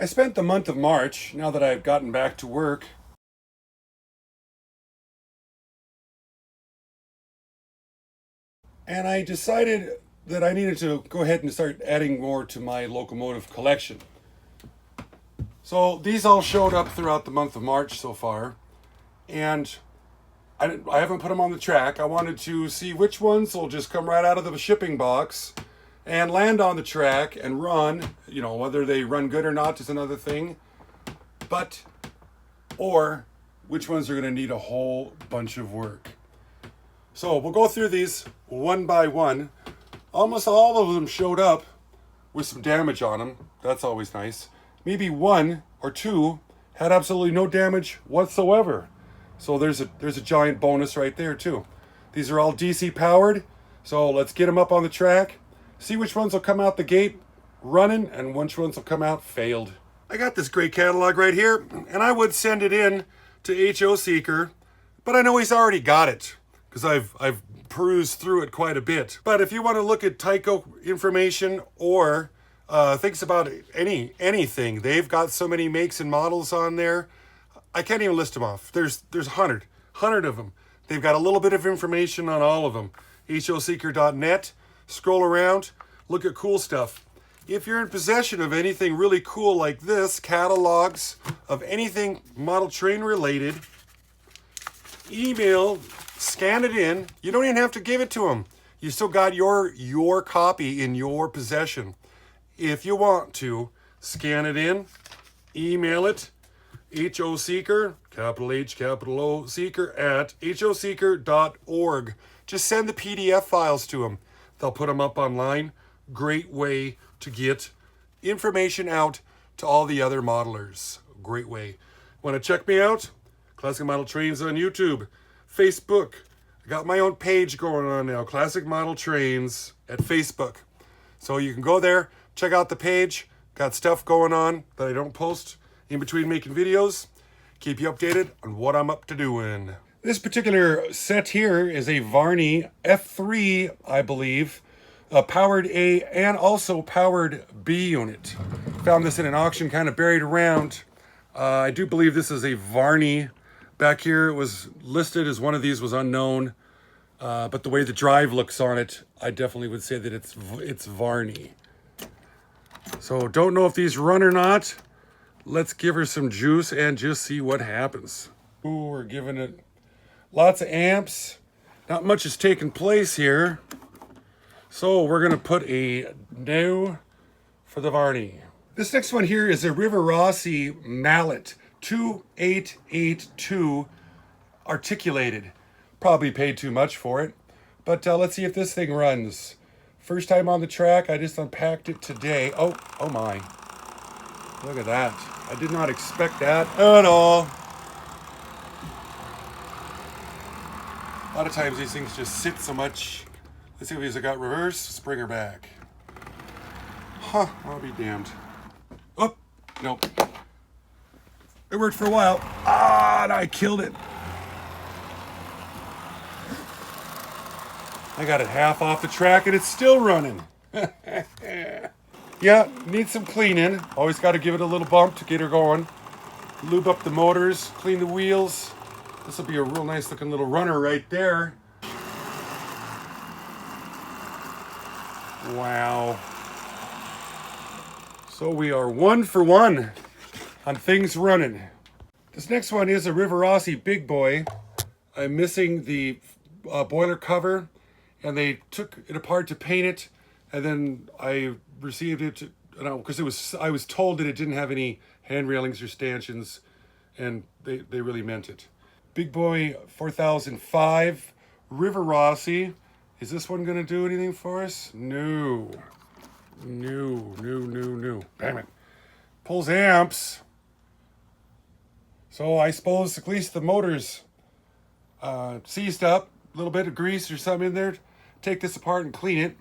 I spent the month of March, now that I've gotten back to work, and I decided that I needed to go ahead and start adding more to my locomotive collection. So these all showed up throughout the month of March so far, and I haven't put them on the track. I wanted to see which ones will just come right out of the shipping box and land on the track and run. You know, whether they run good or not is another thing. Or which ones are going to need a whole bunch of work. So we'll go through these one by one. Almost all of them showed up with some damage on them. That's always nice. Maybe one or two had absolutely no damage whatsoever. So there's a giant bonus right there too. These are all DC powered. So let's get them up on the track. See which ones will come out the gate running and which ones will come out failed. I got this great catalog right here, and I would send it in to HO Seeker, but I know he's already got it because I've perused through it quite a bit. But if you want to look at Tyco information or things about anything, they've got so many makes and models on there. I can't even list them off. There's 100 of them. They've got a little bit of information on all of them. HOSeeker.net. Scroll around, look at cool stuff. If you're in possession of anything really cool like this, catalogs of anything model train related, email, scan it in. You don't even have to give it to them. You still got your copy in your possession. If you want to, scan it in, email it, HOSeeker, capital H, capital O, Seeker, at HOSeeker.org. Just send the PDF files to them. They'll put them up online. Great way to get information out to all the other modelers. Great way. Want to check me out? Classic Model Trains on YouTube, Facebook. I got my own page going on now, Classic Model Trains at Facebook. So you can go there, check out the page. Got stuff going on that I don't post in between making videos. Keep you updated on what I'm up to doing. This particular set here is a Varney F3, I believe, a powered A and also powered B unit. Found this in an auction kind of buried around. I do believe this is a Varney. Back here it was listed as one of these was unknown, but the way the drive looks on it, I definitely would say that it's Varney. So don't know if these run or not. Let's give her some juice and just see what happens. Ooh, we're giving it lots of amps. Not much has taken place here. So we're going to put a no for the Varney. This next one here is a Rivarossi mallet 2882 articulated. Probably paid too much for it. But let's see if this thing runs. First time on the track. I just unpacked it today. Oh my. Look at that. I did not expect that at all. A lot of times these things just sit so much. Let's see if these got reverse. Let's bring her back. Huh, I'll be damned. Oh, nope. It worked for a while. And I killed it. I got it half off the track and it's still running. Yeah, needs some cleaning. Always got to give it a little bump to get her going. Lube up the motors, clean the wheels. This will be a real nice looking little runner right there. Wow. So we are 1 for 1 on things running. This next one is a Rivarossi big boy. I'm missing the boiler cover, and they took it apart to paint it, and then I received it because I was told that it didn't have any hand railings or stanchions, and they really meant it. Big boy 4005 Rivarossi. Is this one gonna do anything for us? No. Damn it. Pulls amps. So I suppose at least the motor's seized up. A little bit of grease or something in there. Take this apart and clean it.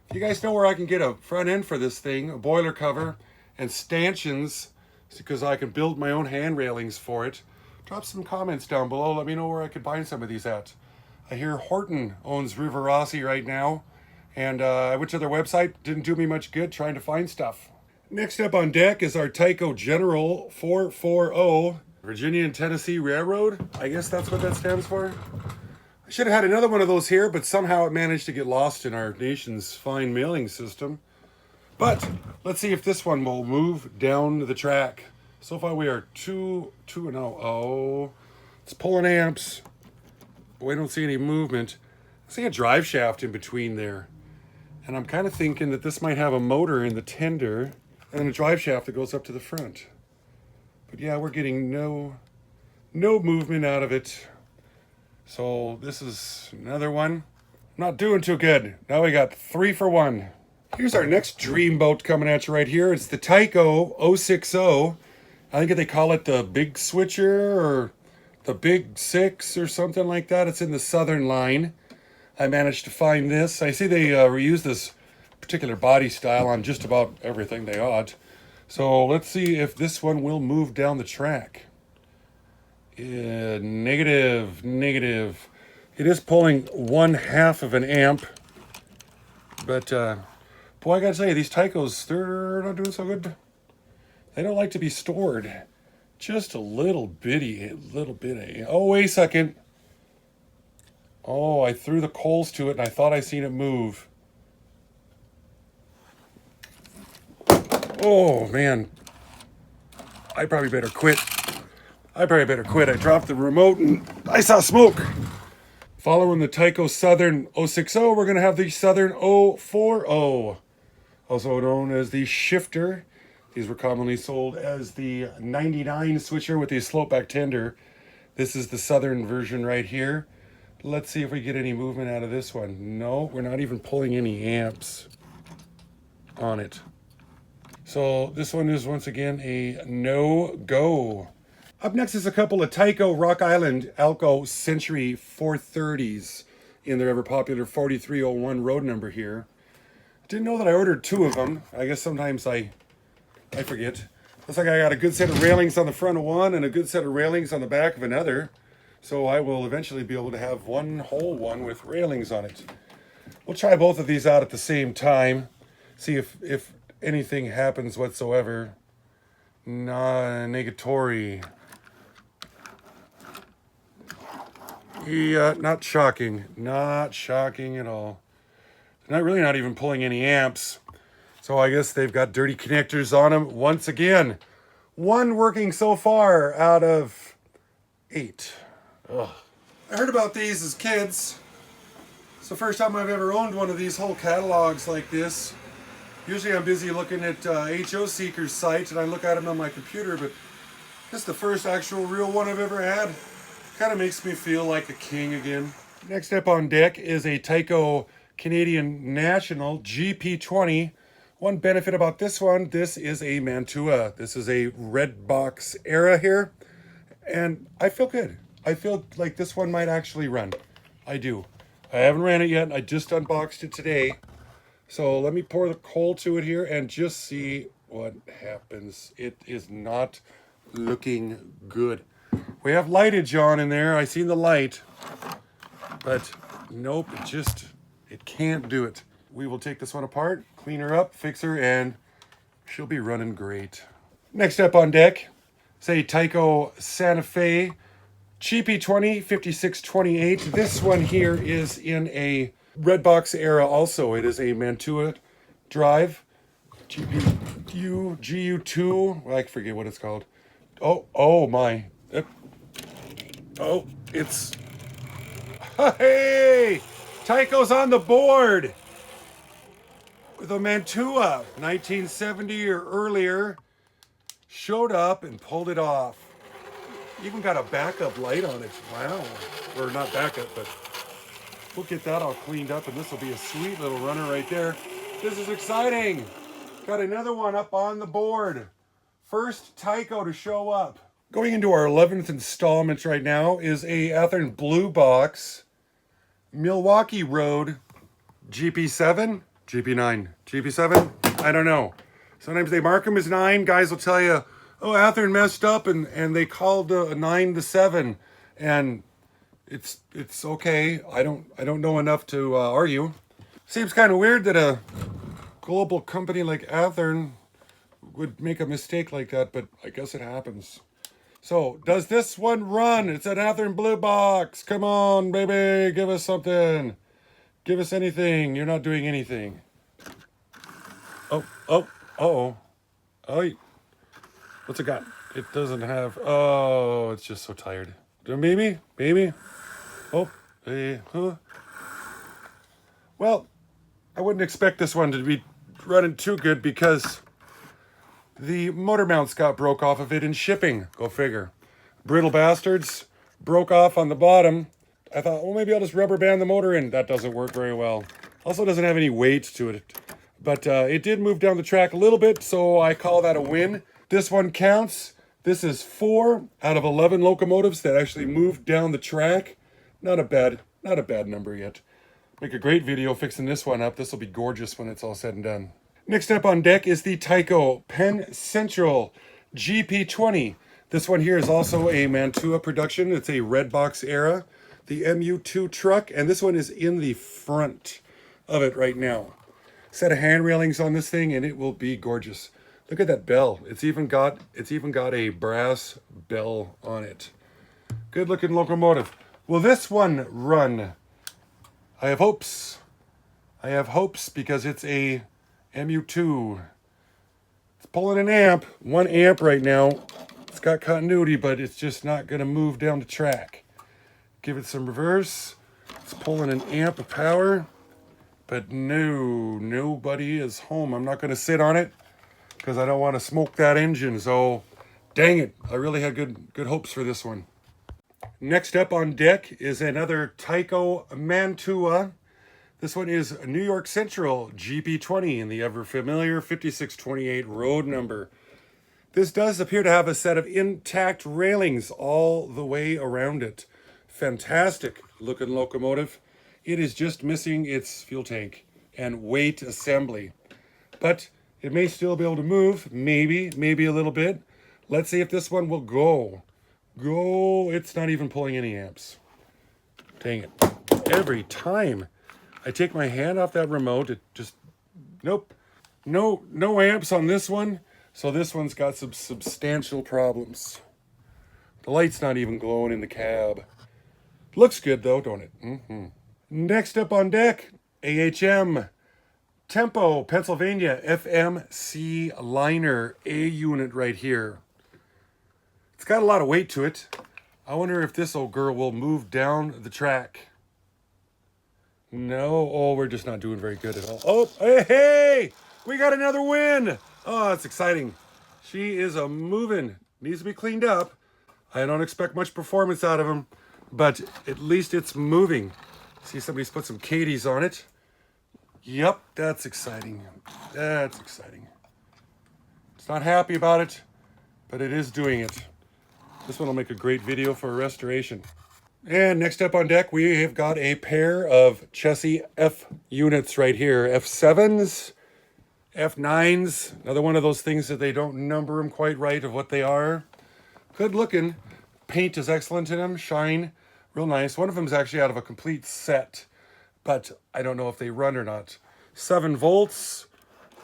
If you guys know where I can get a front end for this thing, a boiler cover, and stanchions, because I can build my own hand railings for it, drop some comments down below. Let me know where I could find some of these at. I hear Horton owns Rivarossi right now, and I went to their website. Didn't do me much good trying to find stuff. Next up on deck is our Tyco General 440 Virginia and Tennessee Railroad. I guess that's what that stands for. I should have had another one of those here, but somehow it managed to get lost in our nation's fine mailing system. But let's see if this one will move down the track. So far we are 2-0. Oh, it's pulling amps. But we don't see any movement. I see a drive shaft in between there. And I'm kind of thinking that this might have a motor in the tender and a drive shaft that goes up to the front. But yeah, we're getting no movement out of it. So this is another one. Not doing too good. Now we got 3 for 1. Here's our next dream boat coming at you right here. It's the Tyco 060. I think they call it the Big Switcher or the Big Six or something like that. It's in the southern line. I managed to find this. I see they reuse this particular body style on just about everything they ought. So let's see if this one will move down the track. Negative. It is pulling 1/2 of an amp. But boy, I gotta tell you, these Tycos, they're not doing so good. They don't like to be stored. Just a little bit of, oh, wait a second. Oh, I threw the coals to it and I thought I seen it move. Oh, man. I probably better quit. I dropped the remote and I saw smoke. Following the Tyco Southern 060, we're going to have the Southern 040, also known as the Shifter. These were commonly sold as the 99 switcher with the slope back tender. This is the Southern version right here. Let's see if we get any movement out of this one. No, we're not even pulling any amps on it. So this one is once again a no-go. Up next is a couple of Tyco Rock Island Alco Century 430s in their ever popular 4301 road number here. Didn't know that I ordered 2 of them. I guess sometimes I forget. Looks like I got a good set of railings on the front of one and a good set of railings on the back of another. So I will eventually be able to have one whole one with railings on it. We'll try both of these out at the same time. See if anything happens whatsoever. Negatory. Yeah, not shocking. Not shocking at all. Not even pulling any amps. So I guess they've got dirty connectors on them once again. 1 working so far out of 8. Ugh. I heard about these as kids. It's the first time I've ever owned one of these whole catalogs like this. Usually I'm busy looking at HO Seeker's site and I look at them on my computer, but this is the first actual real one I've ever had. Kind of makes me feel like a king again. Next up on deck is a Tyco Canadian National GP20. One benefit about this one, this is a Mantua. This is a Redbox era here. And I feel good. I feel like this one might actually run. I do. I haven't ran it yet. I just unboxed it today. So let me pour the coal to it here and just see what happens. It is not looking good. We have lightage on in there. I seen the light. But nope, it can't do it. We will take this one apart, clean her up, fix her, and she'll be running great. Next up on deck, say Tyco Santa Fe GP20 5628. This one here is in a Redbox era also. It is a Mantua drive. GU2. I forget what it's called. Oh my. Oh, it's... Hey! Tyco's on the board! With a Mantua, 1970 or earlier. Showed up and pulled it off. Even got a backup light on it. Wow. Or not backup, but we'll get that all cleaned up and this will be a sweet little runner right there. This is exciting. Got another one up on the board. First Tyco to show up. Going into our 11th installment right now is a Athearn Blue Box, Milwaukee Road GP7, GP9, GP7, I don't know. Sometimes they mark them as 9. Guys will tell you, oh, Athearn messed up and they called a 9 the 7. And it's okay. I don't know enough to argue. Seems kind of weird that a global company like Athearn would make a mistake like that, but I guess it happens. So, does this one run? It's an Athearn Blue Box. Come on, baby, give us something. Give us anything. You're not doing anything. Oh, uh-oh. Oh, what's it got? It doesn't have, oh, it's just so tired. Maybe? Oh, huh? Well, I wouldn't expect this one to be running too good because the motor mounts got broke off of it in shipping. Go figure. Brittle bastards. Broke off on the bottom. I thought, well, maybe I'll just rubber band the motor in. That doesn't work very well. Also doesn't have any weight to it. But it did move down the track a little bit, so I call that a win. This one counts. This is 4 out of 11 locomotives that actually moved down the track. Not a bad number yet. Make a great video fixing this one up. This will be gorgeous when it's all said and done. Next up on deck is the Tyco Penn Central GP20. This one here is also a Mantua production. It's a Redbox era. The MU2 truck, and this one is in the front of it right now. Set of hand railings on this thing, and it will be gorgeous. Look at that bell. It's even got a brass bell on it. Good looking locomotive. Will this one run? I have hopes. I have hopes because it's a MU2. It's pulling an amp, 1 amp right now. It's got continuity, but it's just not going to move down the track. Give it some reverse. It's pulling an amp of power, but no, nobody is home. I'm not going to sit on it because I don't want to smoke that engine. So, dang it, I really had good hopes for this one. Next up on deck is another Taiko Mantua. This one is New York Central GP20 in the ever familiar 5628 road number. This does appear to have a set of intact railings all the way around it. Fantastic looking locomotive. It is just missing its fuel tank and weight assembly. But it may still be able to move, maybe a little bit. Let's see if this one will go. It's not even pulling any amps. Dang it. Every time I take my hand off that remote, it just, nope. No amps on this one. So this one's got some substantial problems. The light's not even glowing in the cab. Looks good though, don't it? Next up on deck, AHM-Tempo, Pennsylvania, FMC liner, A unit right here. It's got a lot of weight to it. I wonder if this old girl will move down the track. No, oh, we're just not doing very good at all. Oh, hey, we got another win. Oh, that's exciting. She is a moving. Needs to be cleaned up. I don't expect much performance out of him, but at least it's moving. See, somebody's put some Katie's on it. Yep, that's exciting. That's exciting. It's not happy about it, but it is doing it. This one will make a great video for a restoration. And next up on deck, we have got a pair of Chessy F units right here. F7s, F9s. Another one of those things that they don't number them quite right of what they are. Good looking. Paint is excellent in them. Shine, real nice. One of them is actually out of a complete set, but I don't know if they run or not. 7 volts.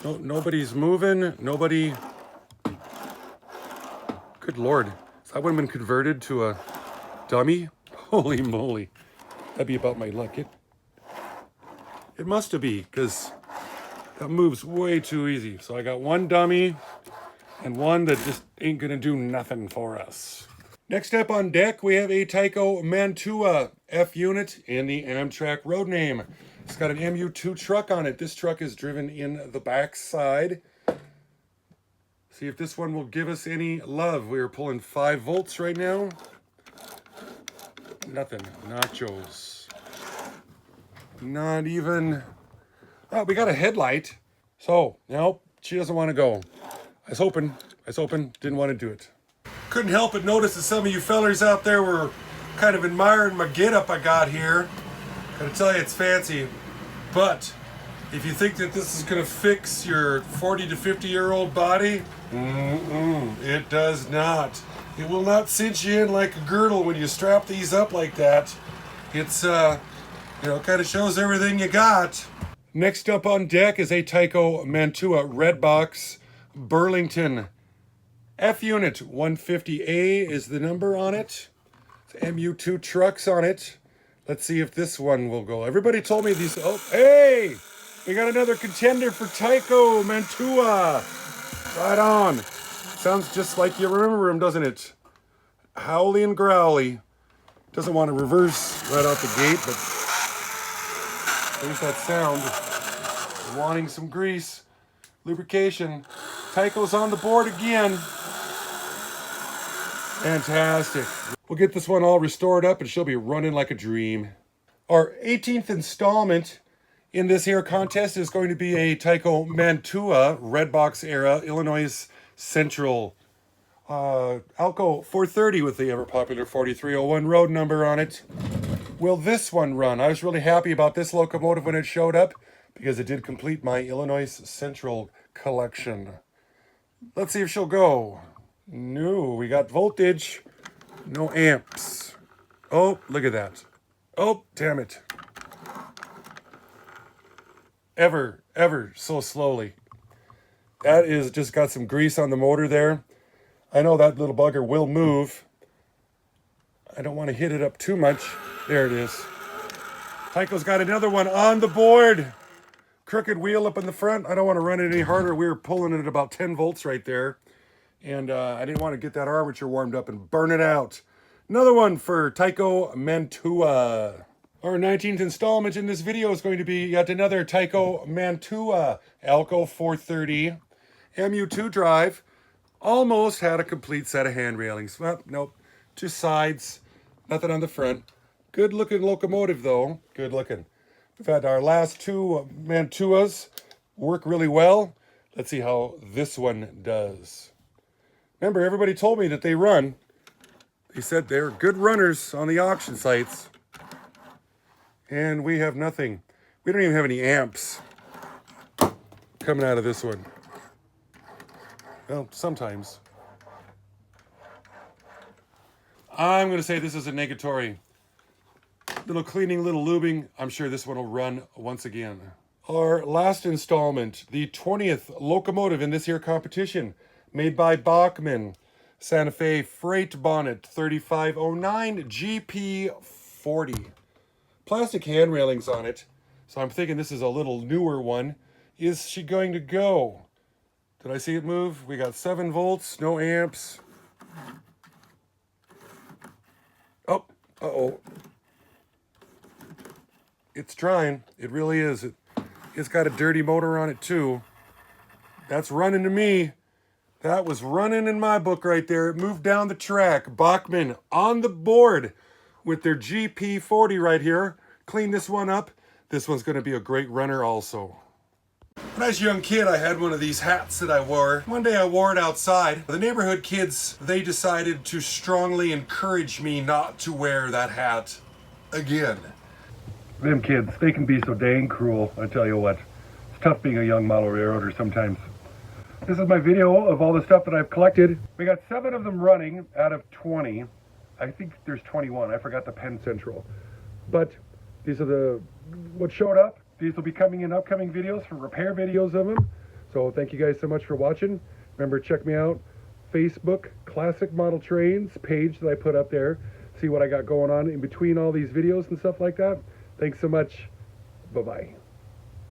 Nobody's moving. Nobody. Good Lord. Has that one been converted to a dummy? Holy moly. That'd be about my luck. It must have be, because that moves way too easy. So I got one dummy and one that just ain't gonna do nothing for us. Next up on deck, we have a Taiko Mantua F unit in the Amtrak road name. It's got an MU2 truck on it. This truck is driven in the back side. See if this one will give us any love. We are pulling 5 volts right now. Nothing. Nachos. Not even. Oh, we got a headlight. So, nope, she doesn't want to go. I was hoping, didn't want to do it. Couldn't help but notice that some of you fellers out there were kind of admiring my getup I got here. Gotta tell you, it's fancy. But if you think that this is gonna fix your 40 to 50-year-old body, it does not. It will not cinch you in like a girdle when you strap these up like that. It's, kind of shows everything you got. Next up on deck is a Tyco Mantua Red Box. Burlington. F unit 150A is the number on it. It's MU2 trucks on it. Let's see if this one will go. Everybody told me these. Oh, hey! We got another contender for Taiko Mantua. Right on. Sounds just like you remember him, doesn't it? Howly and growly. Doesn't want to reverse right out the gate, but there's that sound. Wanting some grease, lubrication. Tyco's on the board again. Fantastic. We'll get this one all restored up and she'll be running like a dream. Our 18th installment in this here contest is going to be a Taiko Mantua Redbox era Illinois Central Alco 430 with the ever popular 4301 road number on it. Will this one run? I was really happy about this locomotive when it showed up because it did complete my Illinois Central collection. Let's see if she'll go. No, we got voltage, no amps. Oh, look at that. Oh, damn it. Ever so slowly. That is just got some grease on the motor there. I know that little bugger will move. I don't want to hit it up too much. There it is. Tyco's got another one on the board. Crooked wheel up in the front. I don't want to run it any harder. We were pulling it at about 10 volts right there. And I didn't want to get that armature warmed up and burn it out. Another one for Taiko Mantua. Our 19th installment in this video is going to be yet another Taiko Mantua Alco 430 MU2 drive. Almost had a complete set of hand railings. Well, nope. Two sides. Nothing on the front. Good looking locomotive though. Good looking. We've had our last two Mantuas work really well. Let's see how this one does. Remember, everybody told me that they run. They said they're good runners on the auction sites. And we have nothing. We don't even have any amps coming out of this one. Well, sometimes. I'm going to say this is a negatory. Little cleaning, little lubing. I'm sure this one will run once again. Our last installment, the 20th locomotive in this here competition, made by Bachmann Santa Fe Freight Bonnet 3509 GP40. Plastic hand railings on it. So I'm thinking this is a little newer one. Is she going to go? Did I see it move? We got 7 volts, no amps. Oh, uh-oh. It's trying. It really is. It's got a dirty motor on it too. That's running to me. That was running in my book right there. It moved down the track. Bachmann on the board with their GP40 right here. Clean this one up. This one's going to be a great runner also. When I was a young kid, I had one of these hats that I wore. One day I wore it outside. The neighborhood kids, they decided to strongly encourage me not to wear that hat again. Them kids, they can be so dang cruel, I tell you what. It's tough being a young model railroader sometimes. This is my video of all the stuff that I've collected. We got 7 of them running out of 20. I think there's 21. I forgot the Penn Central. But these are what showed up. These will be coming in upcoming videos for repair videos of them. So thank you guys so much for watching. Remember, check me out. Facebook, Classic Model Trains page that I put up there. See what I got going on in between all these videos and stuff like that. Thanks so much. Bye-bye.